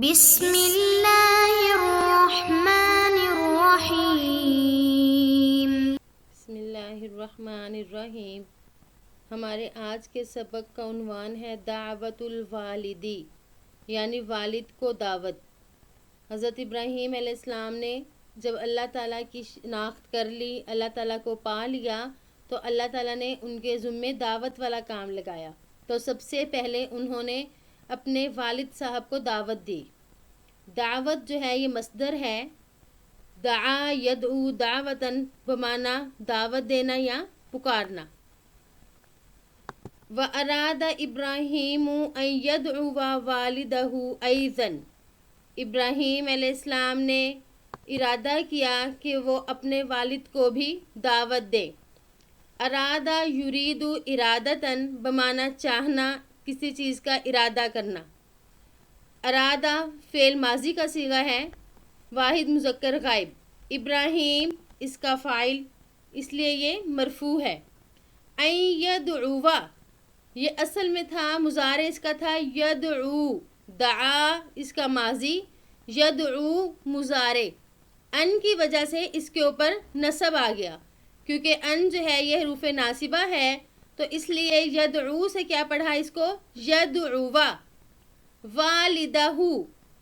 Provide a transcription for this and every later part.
بسم اللہ الرحمن الرحیم۔ بسم اللہ الرحمن الرحیم۔ ہمارے آج کے سبق کا عنوان ہے دعوت الوالدی، یعنی والد کو دعوت۔ حضرت ابراہیم علیہ السلام نے جب اللہ تعالیٰ کی شناخت کر لی، اللہ تعالیٰ کو پا لیا، تو اللہ تعالیٰ نے ان کے ذمے دعوت والا کام لگایا۔ تو سب سے پہلے انہوں نے اپنے والد صاحب کو دعوت دی۔ دعوت جو ہے یہ مصدر ہے، دعا یدعو دعوتاً بمعنی دعوت دینا یا پکارنا۔ وَأَرَادَ إِبْرَاهِيمُ أَن يَدْعُوَ وَالِدَهُ أَيْضًا۔ ابراہیم علیہ السلام نے ارادہ کیا کہ وہ اپنے والد کو بھی دعوت دے۔ ارادہ یرید ارادتاً بمعنی چاہنا، کسی چیز کا ارادہ کرنا۔ ارادہ فعل ماضی کا صیغہ ہے، واحد مذکر غائب۔ ابراہیم اس کا فاعل، اس لیے یہ مرفوع ہے۔ ان یدعو، یہ اصل میں تھا مضارع اس کا تھا یدعو، دعا اس کا ماضی، یدعو مضارع۔ ان کی وجہ سے اس کے اوپر نصب آ گیا، کیونکہ ان جو ہے یہ حروف ناصبہ ہے، تو اس لیے یدعو سے کیا پڑھا اس کو؟ یدعو۔ والدہ،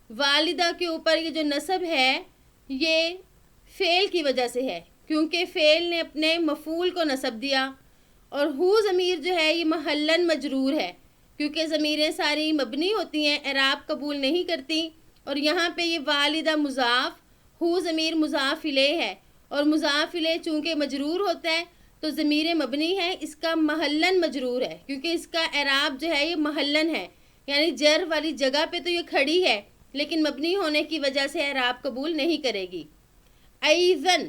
والدہ کے اوپر یہ جو نصب ہے یہ فعل کی وجہ سے ہے، کیونکہ فعل نے اپنے مفعول کو نصب دیا، اور ہو ضمیر جو ہے یہ محلاً مجرور ہے، کیونکہ ضمیریں ساری مبنی ہوتی ہیں، اعراب قبول نہیں کرتی، اور یہاں پہ یہ والدہ مضاف، ہو ضمیر مضاف الیہ ہے، اور مضاف الیہ چونکہ مجرور ہوتا ہے تو ضمیر مبنی ہے، اس کا محلاً مجرور ہے، کیونکہ اس کا اعراب جو ہے یہ محلاً ہے، یعنی جر والی جگہ پہ تو یہ کھڑی ہے، لیکن مبنی ہونے کی وجہ سے اعراب قبول نہیں کرے گی۔ ایذن،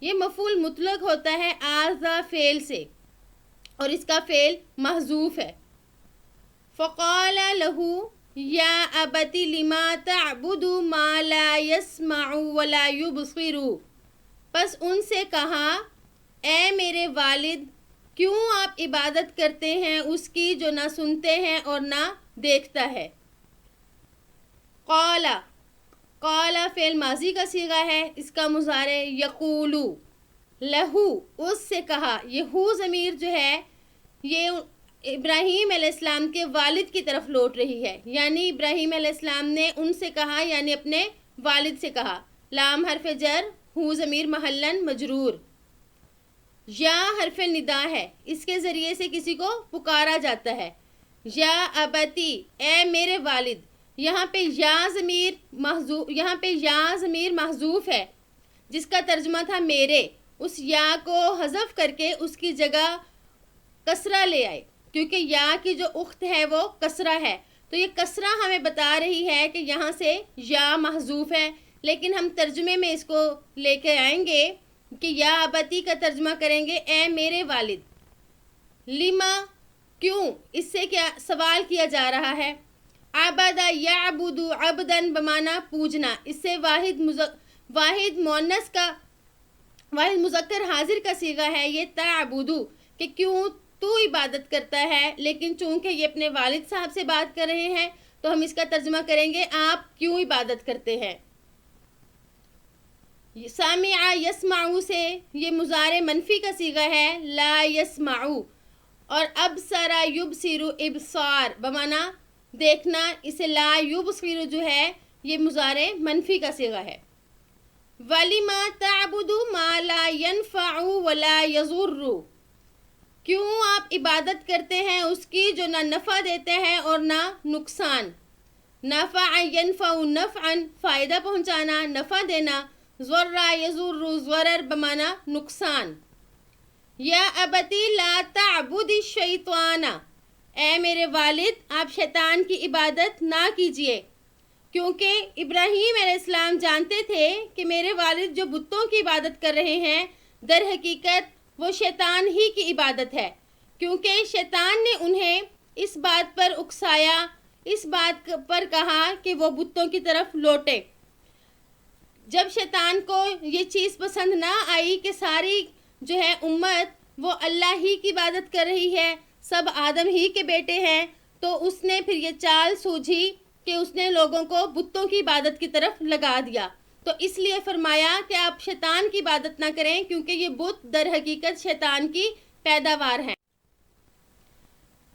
یہ مفعول مطلق ہوتا ہے آذا فعل سے، اور اس کا فعل محذوف ہے۔ فقال له یا ابت لما تعبد ما لا يسمع ولا يبصر، پس ان سے کہا اے میرے والد، کیوں آپ عبادت کرتے ہیں اس کی جو نہ سنتے ہیں اور نہ دیکھتا ہے۔ قال، قال فعل ماضی کا صیغہ ہے، اس کا مضارع یقول۔ لہو، اس سے کہا، یہ ہو ضمیر جو ہے یہ ابراہیم علیہ السلام کے والد کی طرف لوٹ رہی ہے، یعنی ابراہیم علیہ السلام نے ان سے کہا، یعنی اپنے والد سے کہا۔ لام حرف جر، ہو ضمیر محلاً مجرور۔ یا حرف ندا ہے، اس کے ذریعے سے کسی کو پکارا جاتا ہے۔ یا ابتی، اے میرے والد، یہاں پہ یا ضمیر محذوف ہے، جس کا ترجمہ تھا میرے، اس یا کو حذف کر کے اس کی جگہ کسرہ لے آئے، کیونکہ یا کی جو اخت ہے وہ کسرہ ہے، تو یہ کسرہ ہمیں بتا رہی ہے کہ یہاں سے یا محذوف ہے، لیکن ہم ترجمے میں اس کو لے کے آئیں گے کہ یا ابتی کا ترجمہ کریں گے اے میرے والد۔ لما، کیوں، اس سے کیا سوال کیا جا رہا ہے۔ عبد یعبد عبداً بمعنی پوجنا، اس سے واحد مذکر حاضر کا صیغہ ہے یہ تعبدو، کہ کیوں تو عبادت کرتا ہے، لیکن چونکہ یہ اپنے والد صاحب سے بات کر رہے ہیں تو ہم اس کا ترجمہ کریں گے آپ کیوں عبادت کرتے ہیں۔ سامع یسمعو سے یہ مضارع منفی کا صیغہ ہے لا یسمعو، اور ابصر یبصر ابصار بمعنی دیکھنا، اسے لا یبصر جو ہے یہ مضارع منفی کا صیغہ ہے۔ وَلِمَا تَعْبُدُ مَا لَا يَنْفَعُ وَلَا يَضُرُّ، کیوں آپ عبادت کرتے ہیں اس کی جو نہ نفع دیتے ہیں اور نہ نقصان۔ نفع ینفع نفعا، فائدہ پہنچانا، نفع دینا۔ ضر یضر، ضرر بمعنی نقصان۔ یا ابتی لا تعبد الشیطان، اے میرے والد آپ شیطان کی عبادت نہ کیجیے، کیونکہ ابراہیم علیہ السلام جانتے تھے کہ میرے والد جو بتوں کی عبادت کر رہے ہیں در حقیقت وہ شیطان ہی کی عبادت ہے، کیونکہ شیطان نے انہیں اس بات پر اکسایا، اس بات پر کہا کہ وہ بتوں کی طرف لوٹے۔ جب شیطان کو یہ چیز پسند نہ آئی کہ ساری جو ہے امت وہ اللہ ہی کی عبادت کر رہی ہے، سب آدم ہی کے بیٹے ہیں، تو اس نے پھر یہ چال سوجھی کہ اس نے لوگوں کو بتوں کی عبادت کی طرف لگا دیا، تو اس لیے فرمایا کہ آپ شیطان کی عبادت نہ کریں، کیونکہ یہ بت در حقیقت شیطان کی پیداوار ہیں۔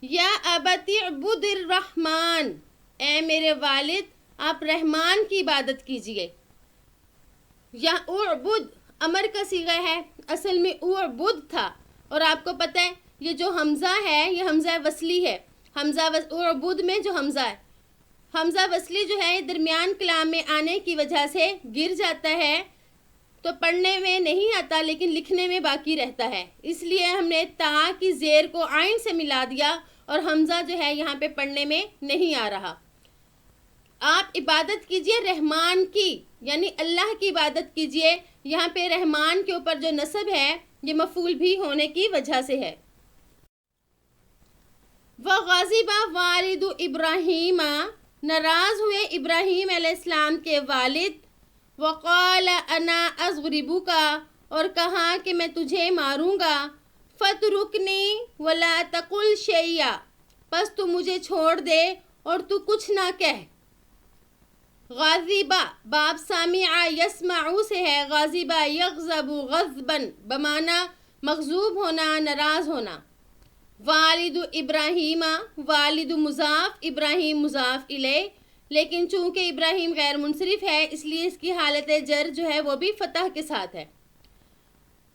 یا ابت اعبد الرحمن، اے میرے والد آپ رحمان کی عبادت کیجئے۔ یا اعبد امر کا صیغہ ہے، اصل میں اعبد تھا، اور آپ کو پتہ ہے یہ جو حمزہ ہے یہ حمزہ وصلی ہے، اعبد میں جو حمزہ ہے، حمزہ وصلی جو ہے درمیان کلام میں آنے کی وجہ سے گر جاتا ہے، تو پڑھنے میں نہیں آتا لیکن لکھنے میں باقی رہتا ہے، اس لیے ہم نے تا کی زیر کو عین سے ملا دیا اور حمزہ جو ہے یہاں پہ پڑھنے میں نہیں آ رہا۔ آپ عبادت کیجئے رحمان کی، یعنی اللہ کی عبادت کیجئے، یہاں پہ رحمان کے اوپر جو نصب ہے یہ مفعول بھی ہونے کی وجہ سے ہے۔ وَغَضِبَ وَالِدُ ابراہیم، ناراض ہوئے ابراہیم علیہ السلام کے والد، وَقَالَ أَنَا أَضْرِبُكَ، اور کہا کہ میں تجھے ماروں گا، فَاتْرُكْنِي وَلَا تَقُلْ شَيْئًا، پس تو مجھے چھوڑ دے اور تو کچھ نہ کہہ۔ غاضبہ باب سامع یسمع سے ہے، غاضبہ یغضب غضبا بمعنی مغضوب ہونا، ناراض ہونا۔ والد ابراہیم، والد مضاف، ابراہیم مضاف الیہ، لیکن چونکہ ابراہیم غیر منصرف ہے اس لیے اس کی حالت جر جو ہے وہ بھی فتح کے ساتھ ہے،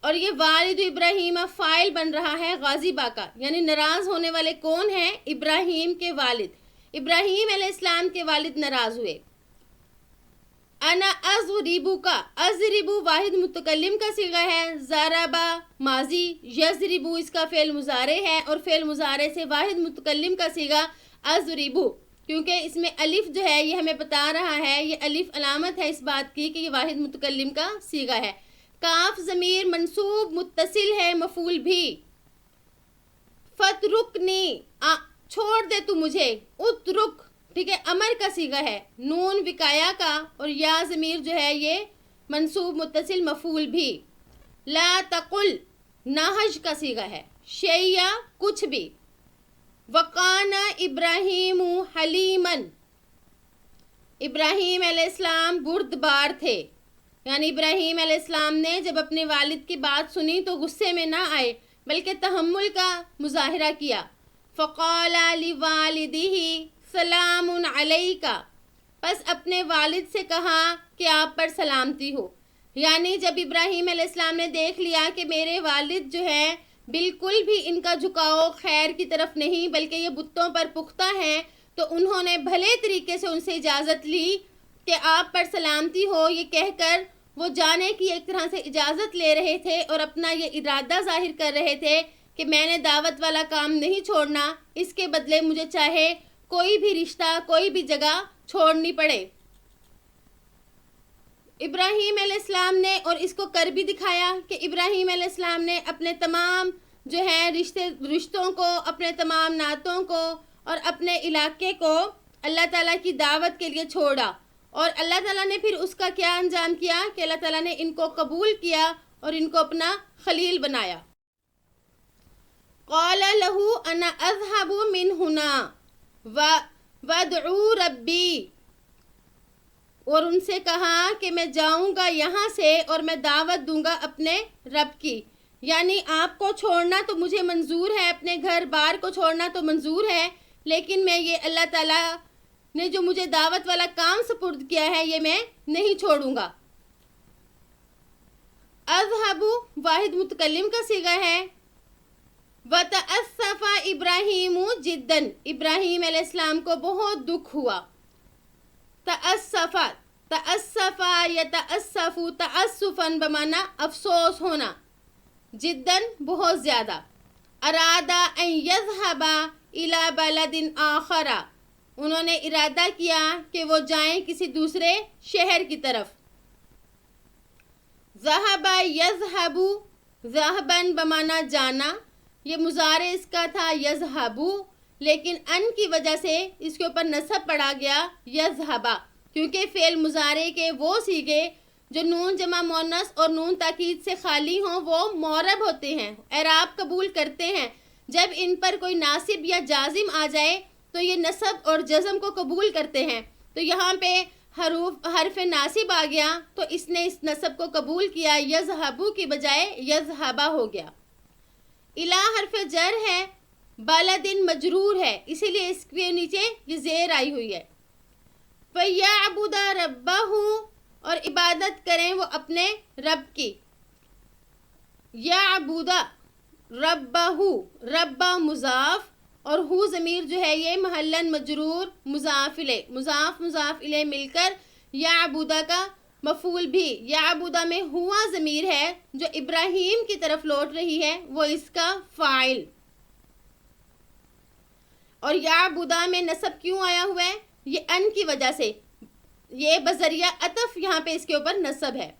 اور یہ والد ابراہیم فاعل بن رہا ہے غاضبہ کا، یعنی ناراض ہونے والے کون ہیں؟ ابراہیم کے والد، ابراہیم علیہ السلام کے والد ناراض ہوئے۔ انا اضربک، اضرب واحد متکلم کا صیغہ ہے، ضربہ ماضی، یضرب اس کا فعل مضارع ہے، اور فعل مضارع سے واحد متکلم کا صیغہ اضرب، کیونکہ اس میں الف جو ہے یہ ہمیں بتا رہا ہے، یہ الف علامت ہے اس بات کی کہ یہ واحد متکلم کا صیغہ ہے۔ کاف ضمیر منصوب متصل ہے، مفعول بھی۔ فترکنی، چھوڑ دے تو مجھے، اترک، ٹھیک ہے، امر کا صیغہ ہے، نون وقایا کا، اور یا ضمیر جو ہے یہ منصوب متصل مفعول بھی۔ لا تقل ناہج کا صیغہ ہے، شیئا کچھ بھی۔ وقان ابراہیم حلیما، ابراہیم علیہ السلام بردبار تھے، یعنی ابراہیم علیہ السلام نے جب اپنے والد کی بات سنی تو غصے میں نہ آئے بلکہ تحمل کا مظاہرہ کیا۔ فقال لوالدہ سلام علیکہ، پس اپنے والد سے کہا کہ آپ پر سلامتی ہو، یعنی جب ابراہیم علیہ السلام نے دیکھ لیا کہ میرے والد جو ہیں بالکل بھی ان کا جھکاؤ خیر کی طرف نہیں بلکہ یہ بتوں پر پختہ ہیں، تو انہوں نے بھلے طریقے سے ان سے اجازت لی کہ آپ پر سلامتی ہو، یہ کہہ کر وہ جانے کی ایک طرح سے اجازت لے رہے تھے اور اپنا یہ ارادہ ظاہر کر رہے تھے کہ میں نے دعوت والا کام نہیں چھوڑنا، اس کے بدلے مجھے چاہے کوئی بھی رشتہ، کوئی بھی جگہ چھوڑنی پڑے۔ ابراہیم علیہ السلام نے اور اس کو کر بھی دکھایا کہ ابراہیم علیہ السلام نے اپنے تمام جو ہے رشتوں کو، اپنے تمام نعتوں کو اور اپنے علاقے کو اللہ تعالیٰ کی دعوت کے لیے چھوڑا، اور اللہ تعالیٰ نے پھر اس کا کیا انجام کیا کہ اللہ تعالیٰ نے ان کو قبول کیا اور ان کو اپنا خلیل بنایا۔ قال له انا اذهب من هنا وادعو ربی، اور ان سے کہا کہ میں جاؤں گا یہاں سے اور میں دعوت دوں گا اپنے رب کی، یعنی آپ کو چھوڑنا تو مجھے منظور ہے، اپنے گھر بار کو چھوڑنا تو منظور ہے، لیکن میں یہ اللہ تعالیٰ نے جو مجھے دعوت والا کام سپرد کیا ہے یہ میں نہیں چھوڑوں گا۔ اذهب واحد متکلم کا صیغہ ہے۔ وَتَأَسَّفَ إِبْرَاهِيمُ جِدًّا، ابراہیم علیہ السلام کو بہت دکھ ہوا۔ تأسف یتأسف تأسفاً بمعنی افسوس ہونا، جداً بہت زیادہ۔ ارادہ ان یذهب الى بلد آخر، انہوں نے ارادہ کیا کہ وہ جائیں کسی دوسرے شہر کی طرف۔ ذهب یذهب، ذهباً بمعنی جانا، یہ مضارع اس کا تھا یذهب، لیکن ان کی وجہ سے اس کے اوپر نصب پڑا گیا یذهب، کیونکہ فعل مضارع کے وہ صیغے جو نون جمع مؤنث اور نون تاکید سے خالی ہوں وہ معرب ہوتے ہیں، اعراب قبول کرتے ہیں، جب ان پر کوئی ناصب یا جازم آ جائے تو یہ نصب اور جزم کو قبول کرتے ہیں. تو یہاں پہ حرف ناصب آ گیا تو اس نے اس نصب کو قبول کیا، یذہبو کی بجائے یذہبا ہو گیا. الا حرف جر ہے، بالدن مجرور ہے، اسی لیے اس کے نیچے یہ زیر آئی ہوئی ہے. فَيَعْبُدَ رَبَّهُ، اور عبادت کریں وہ اپنے رب کی. یعبد ربہ، ربہ مضاف اور ہو ضمیر جو ہے یہ محلاً مجرور مضاف الیہ، مضاف الیہ مل کر یعبدہ کا مفعول بھی. یعبدہ میں ہوا ضمیر ہے جو ابراہیم کی طرف لوٹ رہی ہے، وہ اس کا فاعل. اور یعبدہ میں نصب کیوں آیا ہوا ہے؟ یہ ان کی وجہ سے، یہ بذریعہ عطف یہاں پہ اس کے اوپر نصب ہے.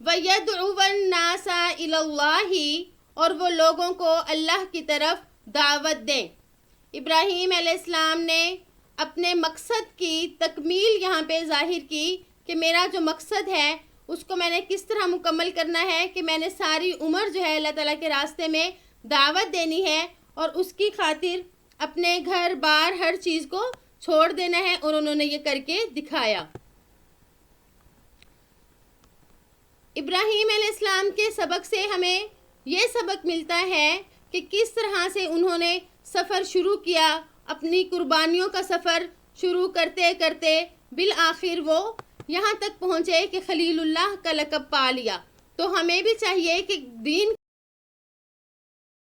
وَيَدْعُوَ النَّاسَ إِلَى اللَّهِ، اور وہ لوگوں کو اللہ کی طرف دعوت دیں. ابراہیم علیہ السلام نے اپنے مقصد کی تکمیل یہاں پہ ظاہر کی کہ میرا جو مقصد ہے اس کو میں نے کس طرح مکمل کرنا ہے، کہ میں نے ساری عمر جو ہے اللہ تعالیٰ کے راستے میں دعوت دینی ہے، اور اس کی خاطر اپنے گھر بار ہر چیز کو چھوڑ دینا ہے، اور انہوں نے یہ کر کے دکھایا. ابراہیم علیہ السلام کے سبق سے ہمیں یہ سبق ملتا ہے کہ کس طرح سے انہوں نے سفر شروع کیا، اپنی قربانیوں کا سفر شروع کرتے کرتے بالآخر وہ یہاں تک پہنچے کہ خلیل اللہ کا لقب پا لیا. تو ہمیں بھی چاہیے کہ دین